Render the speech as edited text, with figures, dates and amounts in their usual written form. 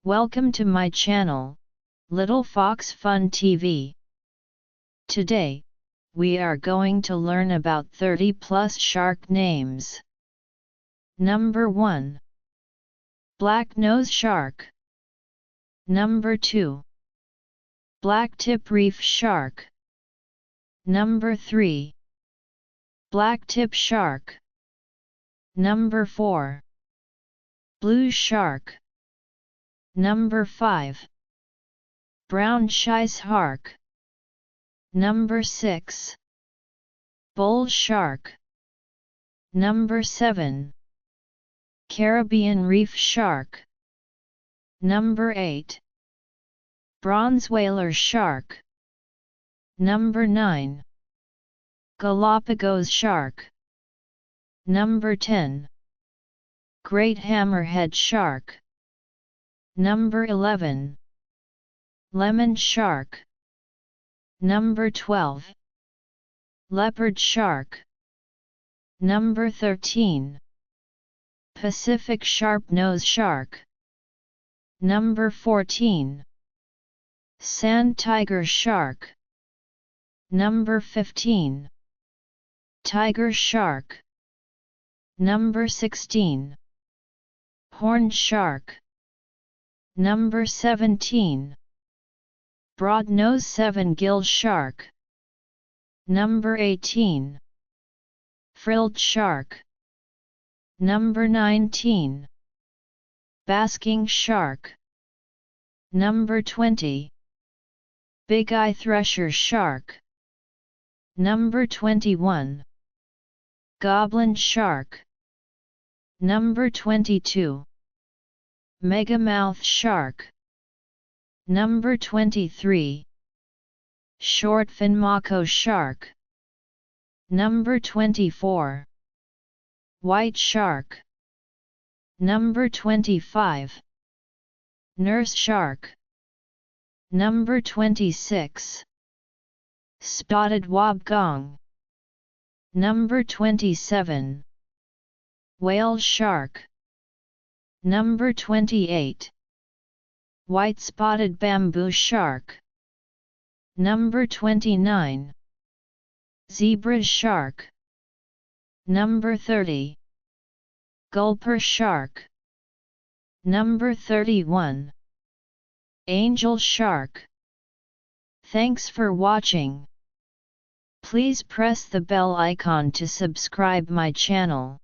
Welcome to my channel, Little Fox Fun TV. Today, we are going to learn about 30 plus shark names. Number 1. Black Nose Shark. Number 2. Black Tip Reef Shark. Number 3. Black Tip Shark. Number 4. Blue Shark. Number 5. Brown Shark. Number 6. Bull Shark. Number 7. Caribbean Reef Shark. Number 8. Bronze Whaler Shark. Number 9. Galapagos Shark. Number 10. Great Hammerhead Shark. Number 11. Lemon Shark. Number 12. Leopard Shark. Number 13. Pacific Sharp-Nose Shark. Number 14. Sand Tiger Shark. Number 15. Tiger Shark. Number 16. Horned Shark. Number 17. Broad-Nose Seven-Gill Shark. Number 18. Frilled Shark. Number 19. Basking Shark. Number 20. Big-Eye Thresher Shark. Number 21. Goblin Shark. Number 22. Megamouth Shark. Number 23. Shortfin Mako Shark. Number 24. White Shark. Number 25. Nurse Shark. Number 26. Spotted Wabgong. Number 27. Whale Shark. Number 28. White Spotted Bamboo Shark. Number 29. Zebra Shark. Number 30. Gulper Shark. Number 31. Angel Shark. Thanks for watching. Please press the bell icon to subscribe my channel.